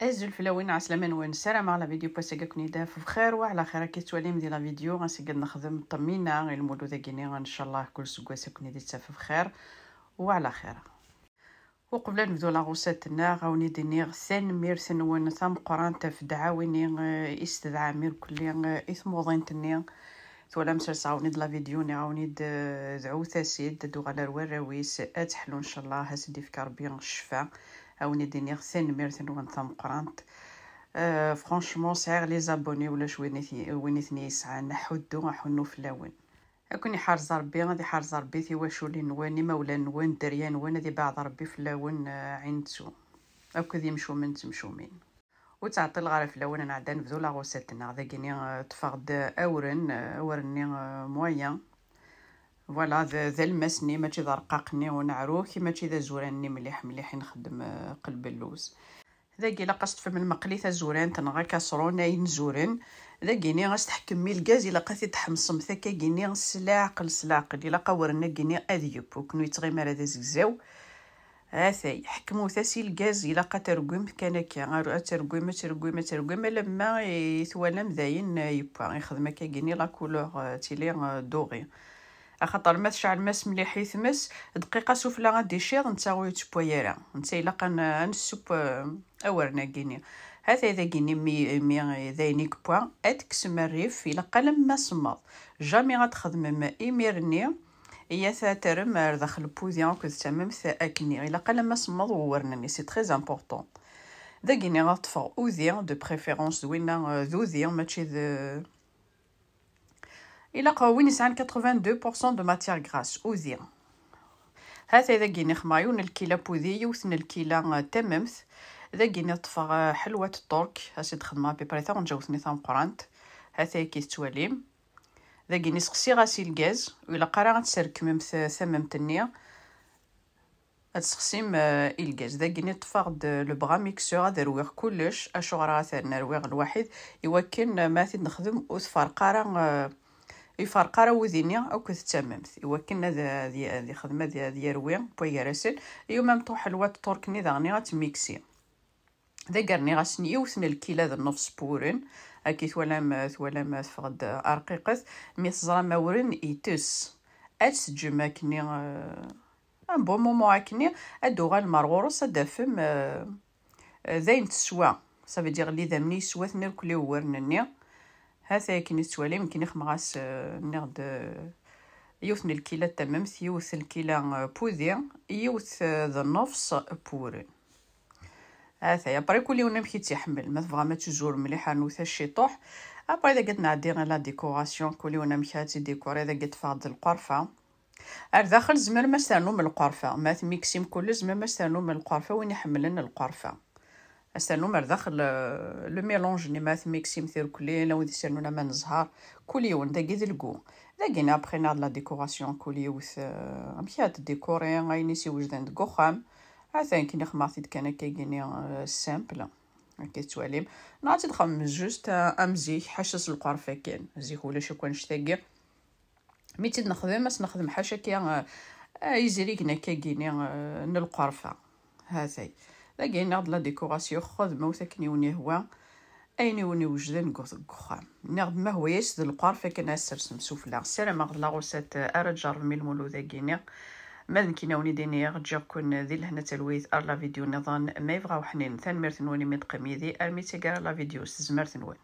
ازول فلاوين عسلامة نوان السلام على فيديو باسكا كوني داف بخير وعلى خير كي تواليم ديال لا فيديو غنسقد نخدم طمينه غير المولود داكيني ان شاء الله كل سكواسه كوني دي تساف بخير وعلى خير. وقبل نبدو لا غوساتنا غاوني دينيغ ثان مير ثنون ثم قران تف دعاويني استدعى مير كلي اثموضين تني ولا مسلسل عاوني د لا فيديو ني عاوني دعو ثاسيد دو على الوراويس اتحلو ان شاء الله هاسدي في ربي الشفاء عاوني دينيغ ثان مير ثنون ثم قرانت. فرانشمون صغير لي زابوني ولا وينيثني يسعى نحدو نحنو فلاون كوني حارز ربي غادي حارز ربي تي واشو لي نواني مولا نوان دريان وين غادي بعض ربي فلاون عين تسو هاكا دي مشو من تمشومين وتعطي الغرف فلاون نعدا نبدو لا غوساتنا غدا كيني تفقد اورني مويان فوالا ذا المسني ماشي ذا رقاقني ونعرو كيما ماشي ذا زوراني مليح مليح نخدم قلب اللوز ذاكي لا قصت فم المقلي تا زوران تنغا كاسرون اين زورن ذاكيني غاستحكم مي الغاز الا قاتي تحمصم ثاكا كيني سلاقل الا قورنا كيني اذيب وكنو يتغيمر هذا زكزاو هاثاي حكمو ثاسي الغاز الا قاترقم كان كي غير ترقم لما يتوالم داين يبا يخدم هكا كيني لا كولور تيلي دوغي خاطر ما تشعل ماس مليح يثمس دقيقه سفلى غادي شيض نتا ويتبويرا نتا الا قان نسوب اورنا كيني هذا اذا كيني مي ذاينيك بوان اتكسم الريف الا قلم ما صمد جامي غتخدم ما ايميرني هي ثاترم داخل بوزيون كو تمام ثاكني الا قلم ما صمد وورنني سي تري امبورطون ذا كيني غطفى اوزيان دو بريفيرونس وين ذوزيان ماشي ذو إلا قوين يسعان 82% دو ماتير غراس أوزيان هذا إذا كيني خمايون الكيلا بوذي يوثن الكيلا تممث إذا كيني طفى حلوة الطرك هاسي تخدمها ببريثا ونجاوثني ثام قرانت هذا كي تواليم إذا كيني سقسي غاسي الغاز وإلا قرا غتسرك ممث ثممت النية غتسقسيم الغاز إذا كيني طفى لو بغا ميكسور هذا رويغ كلش أشو غرا ثان رويغ الواحد يوكن ماثي نخدم وثفرقا راه يفرقا راه وذينيا او كتتممت يوكلنا ذي خدمه ديال روي بويغراسل يوم مطو حلوه طوركني داغني غتميكسي ذا قرني غاسني يوثن الكيلا ذا النفس بورن هاكي ثوالام تفقد ارقيقث مي تزرا ماورن يتس اتسجم كني ان بون مومون كني ادوغا المرغورس دافم زين تسوا صافي دير لي ذامني سواتني كلي ورنني هذا كي توالي يمكن يخمغاس نغد يوثن الكيلا تمام يوث الكيلا بوذي يوث ذا النفس بورن هذا يا بري كل يوم نمشي تحمل ما تبغى ما تزور مليحه نوث الشطوح ابا اذا قد نعدي لا ديكوراسيون كل يوم نمشي تي ديكور اذا قد فاض القرفه داخل زمر ما استنو من القرفه ما ميكسيم كل زمر ما استنو من القرفه وين يحملن القرفه استنو مر داخل لو ميلونج ني ماث ميكسيم ثير كلي لو يسنونا ما نزهر كل يوم داكي الكو داكينا ابخي ناد لا ديكوراسيون كل يوث مشات ديكوري غايني سي وجدان دكوخام هذا كي خماثيد كان كيغيني سامبل هكا تواليم نعطي تخمم جوست امزيك حشس القرفه كان زيك ولا شكون نشتاقي ميتي نخدم نخدم حاشا كي يزري كنا كيغيني القرفه هذا لكن ناض لا ديكوراسيون خذ موثكني وني هو ايني وني وجدان كخام ناض ما هو يسد القرفه كنا سرسم سفلا السلام على لا غوسات ارجر من المولو ذاكيني ماذن كيناوني ديني رجع كون ذي لهنا تلويث ار لا فيديو نظام ما يبغاو حنين ثان ميرثنوني من قميدي ارميتي كار لا فيديو سزمرثنون